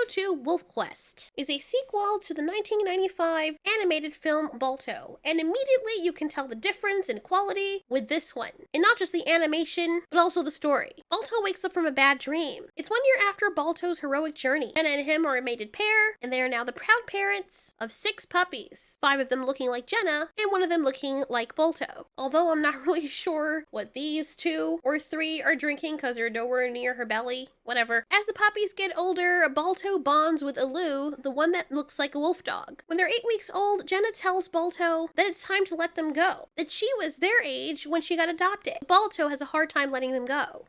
Balto 2 Wolf Quest is a sequel to the 1995 animated film Balto, and immediately you can tell the difference in quality with this one. And not just the animation, but also the story. Balto wakes up from a bad dream. It's 1 year after Balto's heroic journey. Jenna and him are a mated pair, and they are now the proud parents of 6 puppies. 5 of them looking like Jenna, and 1 of them looking like Balto. Although I'm not really sure what these 2 or 3 are drinking because they're nowhere near her belly. Whatever. As the puppies get older, Balto bonds with Aloo, the one that looks like a wolf dog. When they're 8 weeks old, Jenna tells Balto that it's time to let them go, that she was their age when she got adopted. Balto has a hard time letting them go.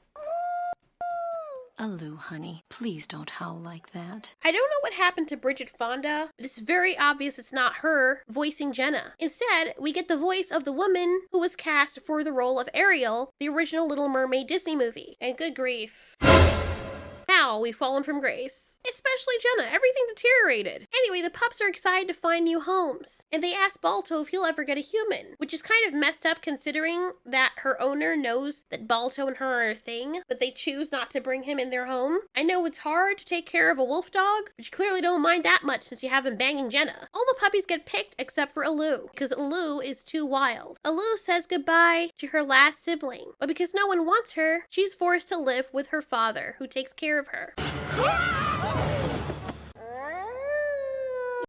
Aloo, honey, please don't howl like that. I don't know what happened to Bridget Fonda, but it's very obvious it's not her voicing Jenna. Instead, we get the voice of the woman who was cast for the role of Ariel, the original Little Mermaid Disney movie. And good grief. How we've fallen from grace. Especially Jenna, everything deteriorated. Anyway, the pups are excited to find new homes, and they ask Balto if he'll ever get a human, which is kind of messed up considering that her owner knows that Balto and her are a thing, but they choose not to bring him in their home. I know it's hard to take care of a wolf dog, but you clearly don't mind that much since you have him banging Jenna. All the puppies get picked except for Aloo, because Aloo is too wild. Aloo says goodbye to her last sibling, but because no one wants her, she's forced to live with her father, who takes care of her.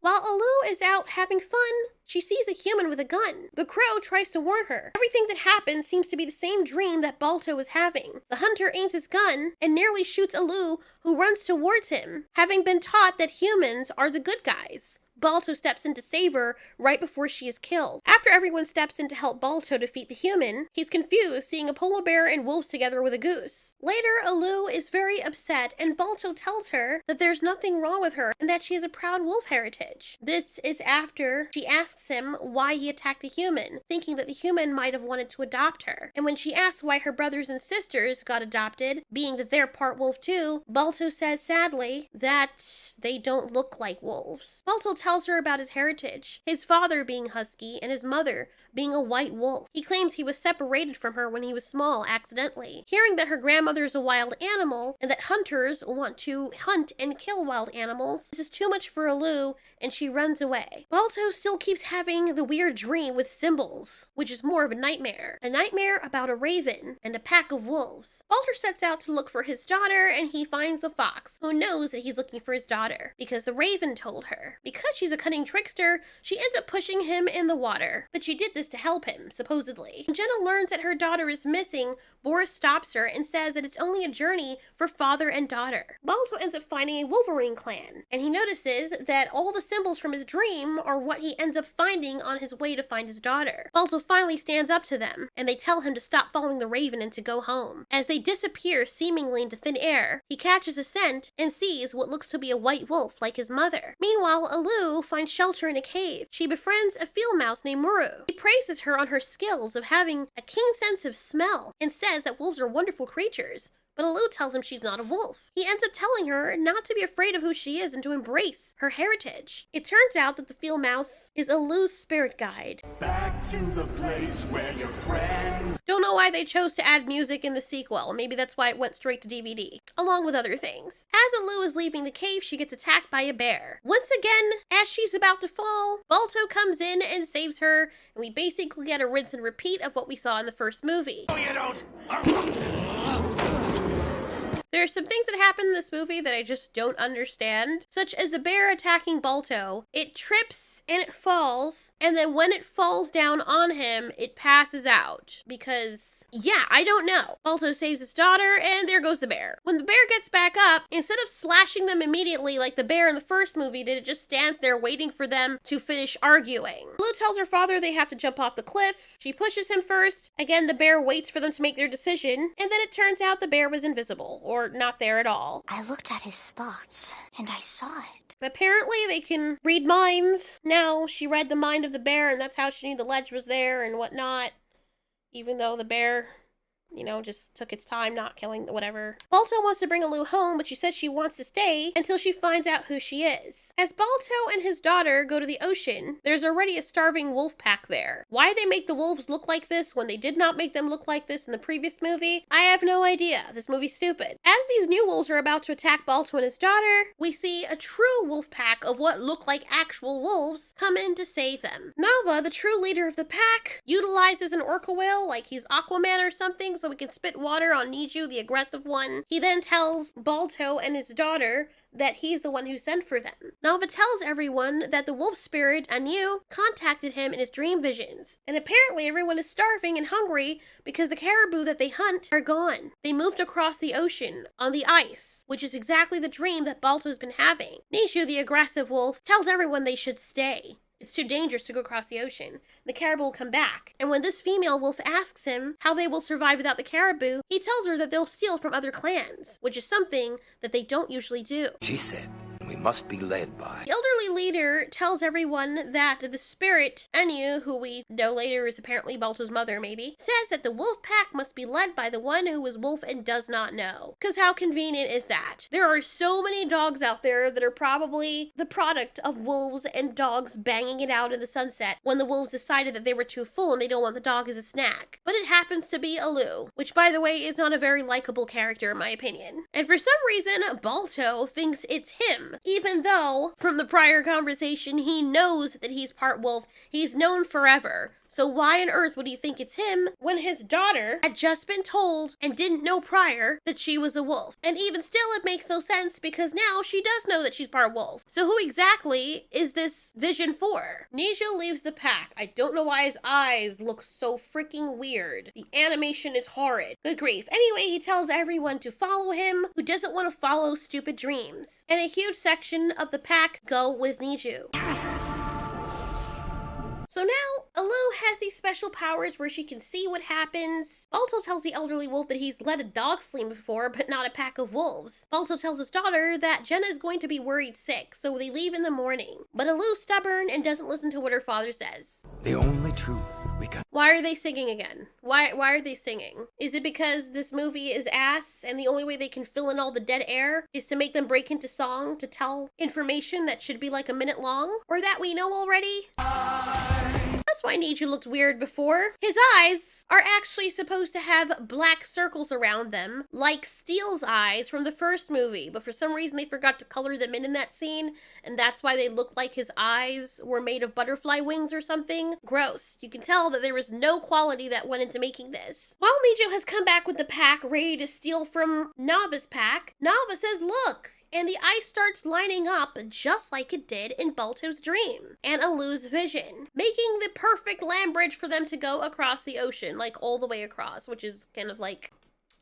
While Aloo is out having fun, she sees a human with a gun. The crow tries to warn her. Everything that happens seems to be the same dream that Balto was having. The hunter aims his gun and nearly shoots Aloo, who runs towards him, having been taught that humans are the good guys. Balto steps in to save her right before she is killed. After everyone steps in to help Balto defeat the human, he's confused seeing a polar bear and wolves together with a goose. Later, Aloo is very upset, and Balto tells her that there's nothing wrong with her and that she has a proud wolf heritage. This is after she asks him why he attacked a human, thinking that the human might have wanted to adopt her. And when she asks why her brothers and sisters got adopted, being that they're part wolf too, Balto says sadly that they don't look like wolves. Balto tells her about his heritage, his father being husky and his mother being a white wolf. He claims he was separated from her when he was small accidentally. Hearing that her grandmother is a wild animal and that hunters want to hunt and kill wild animals, this is too much for Aloo and she runs away. Balto still keeps having the weird dream with symbols, which is more of a nightmare. A nightmare about a raven and a pack of wolves. Balto sets out to look for his daughter and he finds the fox, who knows that he's looking for his daughter because the raven told her. Because she's a cunning trickster, she ends up pushing him in the water. But she did this to help him, supposedly. When Jenna learns that her daughter is missing, Boris stops her and says that it's only a journey for father and daughter. Balto ends up finding a Wolverine clan, and he notices that all the symbols from his dream are what he ends up finding on his way to find his daughter. Balto finally stands up to them, and they tell him to stop following the raven and to go home. As they disappear seemingly into thin air, he catches a scent and sees what looks to be a white wolf like his mother. Meanwhile, Aloo finds shelter in a cave. She befriends a field mouse named Muru. He praises her on her skills of having a keen sense of smell and says that wolves are wonderful creatures. But Aloo tells him she's not a wolf. He ends up telling her not to be afraid of who she is and to embrace her heritage. It turns out that the field mouse is Aloo's spirit guide. Back to the place where your friends... Don't know why they chose to add music in the sequel. Maybe that's why it went straight to DVD, along with other things. As Aloo is leaving the cave, she gets attacked by a bear. Once again, as she's about to fall, Balto comes in and saves her, and we basically get a rinse and repeat of what we saw in the first movie. No, you don't! There are some things that happen in this movie that I just don't understand, such as the bear attacking Balto. It trips and it falls, and then when it falls down on him, it passes out. Because, yeah, I don't know. Balto saves his daughter, and there goes the bear. When the bear gets back up, instead of slashing them immediately like the bear in the first movie did, it just stands there waiting for them to finish arguing. Blue tells her father they have to jump off the cliff. She pushes him first. Again, the bear waits for them to make their decision, and then it turns out the bear was invisible, or not there at all. I looked at his thoughts, and I saw it. Apparently they can read minds. Now, she read the mind of the bear, and that's how she knew the ledge was there and whatnot. Even though the bear you know, just took its time not killing whatever. Balto wants to bring Aloo home, but she says she wants to stay until she finds out who she is. As Balto and his daughter go to the ocean, there's already a starving wolf pack there. Why they make the wolves look like this when they did not make them look like this in the previous movie, I have no idea. This movie's stupid. As these new wolves are about to attack Balto and his daughter, we see a true wolf pack of what look like actual wolves come in to save them. Nava, the true leader of the pack, utilizes an orca whale like he's Aquaman or something so he can spit water on Niju, the aggressive one. He then tells Balto and his daughter that he's the one who sent for them. Nava tells everyone that the wolf spirit, Anu, contacted him in his dream visions. And apparently everyone is starving and hungry because the caribou that they hunt are gone. They moved across the ocean on the ice, which is exactly the dream that Balto's been having. Niju, the aggressive wolf, tells everyone they should stay. It's too dangerous to go across the ocean. The caribou will come back. And when this female wolf asks him how they will survive without the caribou, he tells her that they'll steal from other clans, which is something that they don't usually do. She said, we must be led by. The elderly leader tells everyone that the spirit, Anu, who we know later is apparently Balto's mother maybe, says that the wolf pack must be led by the one who is wolf and does not know. Because how convenient is that? There are so many dogs out there that are probably the product of wolves and dogs banging it out in the sunset when the wolves decided that they were too full and they don't want the dog as a snack. But it happens to be Aloo, which by the way is not a very likable character in my opinion. And for some reason, Balto thinks it's him. Even though, from the prior conversation, he knows that he's part wolf, he's known forever. So why on earth would he think it's him when his daughter had just been told and didn't know prior that she was a wolf? And even still, it makes no sense because now she does know that she's part wolf. So who exactly is this vision for? Niju leaves the pack. I don't know why his eyes look so freaking weird. The animation is horrid. Good grief. Anyway, he tells everyone to follow him who doesn't want to follow stupid dreams. And a huge section of the pack go with Niju. So now, Aloo has these special powers where she can see what happens. Balto tells the elderly wolf that he's let a dog sleep before, but not a pack of wolves. Balto tells his daughter that Jenna is going to be worried sick, so they leave in the morning. But Aloo's stubborn and doesn't listen to what her father says. The only truth we can. Why are they singing again? Why are they singing? Is it because this movie is ass and the only way they can fill in all the dead air is to make them break into song to tell information that should be like a minute long? Or that we know already? That's why Niju looked weird before. His eyes are actually supposed to have black circles around them, like Steel's eyes from the first movie, but for some reason they forgot to color them in that scene, and that's why they looked like his eyes were made of butterfly wings or something. Gross. You can tell that there was no quality that went into making this. While Niju has come back with the pack ready to steal from Nava's pack, Nava says, look, and the ice starts lining up just like it did in Balto's dream and Aloo's vision, making the perfect land bridge for them to go across the ocean, like all the way across, which is kind of like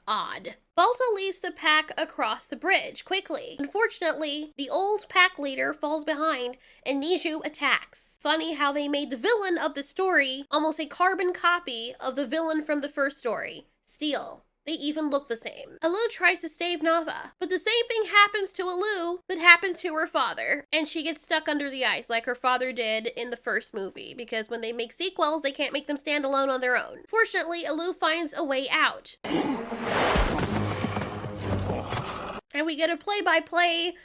odd. Balto leads the pack across the bridge quickly. Unfortunately, the old pack leader falls behind and Niju attacks. Funny how they made the villain of the story almost a carbon copy of the villain from the first story, Steel. They even look the same. Aloo tries to save Nava, but the same thing happens to Aloo that happened to her father, and she gets stuck under the ice like her father did in the first movie, because when they make sequels, they can't make them stand alone on their own. Fortunately, Aloo finds a way out. And we get a play-by-play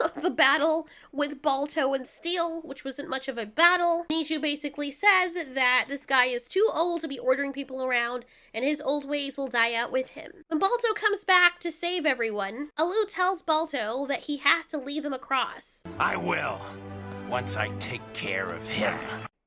of the battle with Balto and Steel, which wasn't much of a battle. Niju basically says that this guy is too old to be ordering people around, and his old ways will die out with him. When Balto comes back to save everyone, Aloo tells Balto that he has to lead them across. I will, once I take care of him.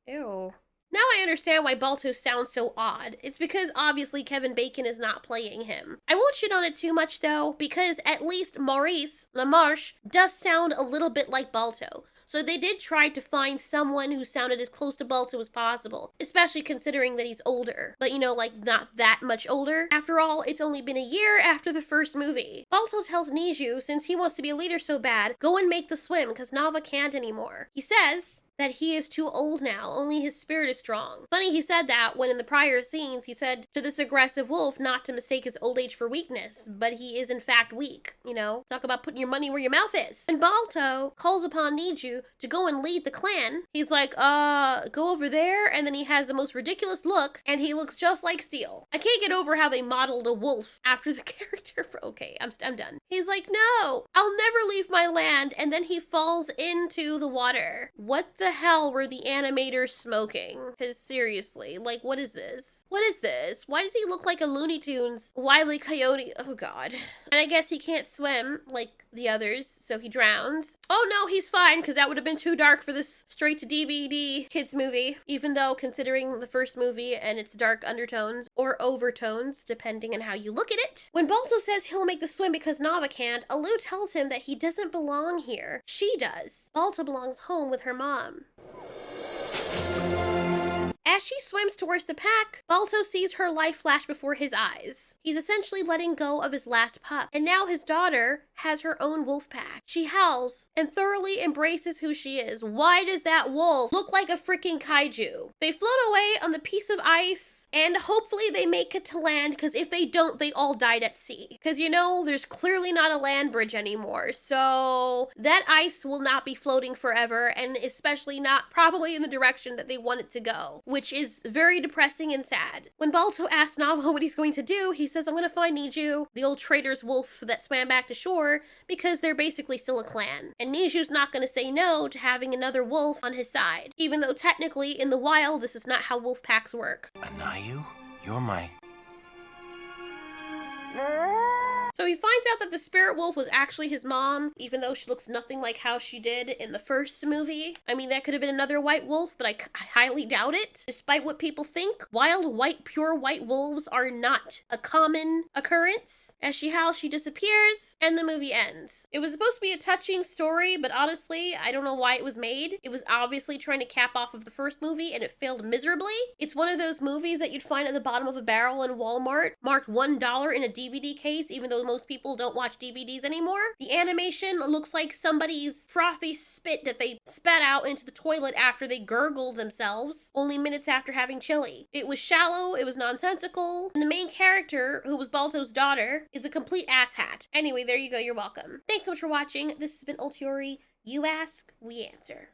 Ew. Now I understand why Balto sounds so odd. It's because obviously Kevin Bacon is not playing him. I won't shit on it too much though, because at least Maurice LaMarche does sound a little bit like Balto. So they did try to find someone who sounded as close to Balto as possible, especially considering that he's older. But you know, like not that much older. After all, it's only been a year after the first movie. Balto tells Niju, since he wants to be a leader so bad, go and make the swim because Nava can't anymore. He says that he is too old now, only his spirit is strong. Funny he said that when in the prior scenes he said to this aggressive wolf not to mistake his old age for weakness, but he is in fact weak, you know? Talk about putting your money where your mouth is. When Balto calls upon Niju to go and lead the clan, he's like, go over there, and then he has the most ridiculous look, and he looks just like Steel. I can't get over how they modeled a wolf after the character for, okay, I'm done. He's like, no, I'll never leave my land, and then he falls into the water. What the hell were the animators smoking? Because seriously, like, what is this? What is this? Why does he look like a Looney Tunes Wile E. Coyote? Oh god. And I guess he can't swim like the others, so he drowns. Oh no, he's fine, because that would have been too dark for this straight-to-DVD kids movie, even though considering the first movie and its dark undertones, or overtones, depending on how you look at it. When Balto says he'll make the swim because Nava can't, Aloo tells him that he doesn't belong here. She does. Balto belongs home with her mom. As she swims towards the pack, Balto sees her life flash before his eyes. He's essentially letting go of his last pup, and now his daughter has her own wolf pack. She howls and thoroughly embraces who she is. Why does that wolf look like a freaking kaiju? They float away on the piece of ice, and hopefully they make it to land, because if they don't, they all died at sea. Because, you know, there's clearly not a land bridge anymore, so that ice will not be floating forever, and especially not probably in the direction that they want it to go, which is very depressing and sad. When Balto asks Nava what he's going to do, he says, I'm going to find Niju, the old trader's wolf that swam back to shore, because they're basically still a clan. And Niju's not going to say no to having another wolf on his side, even though technically in the wild this is not how wolf packs work. Anayu, you're my... So he finds out that the spirit wolf was actually his mom, even though she looks nothing like how she did in the first movie. I mean, that could have been another white wolf, but I highly doubt it. Despite what people think, wild white, pure white wolves are not a common occurrence. As she howls, she disappears, and the movie ends. It was supposed to be a touching story, but honestly, I don't know why it was made. It was obviously trying to cap off of the first movie, and it failed miserably. It's one of those movies that you'd find at the bottom of a barrel in Walmart, marked $1 in a DVD case, even though most people don't watch DVDs anymore. The animation looks like somebody's frothy spit that they spat out into the toilet after they gurgled themselves, only minutes after having chili. It was shallow, it was nonsensical, and the main character, who was Balto's daughter, is a complete asshat. Anyway, there you go, you're welcome. Thanks so much for watching. This has been Ultiori. You ask, we answer.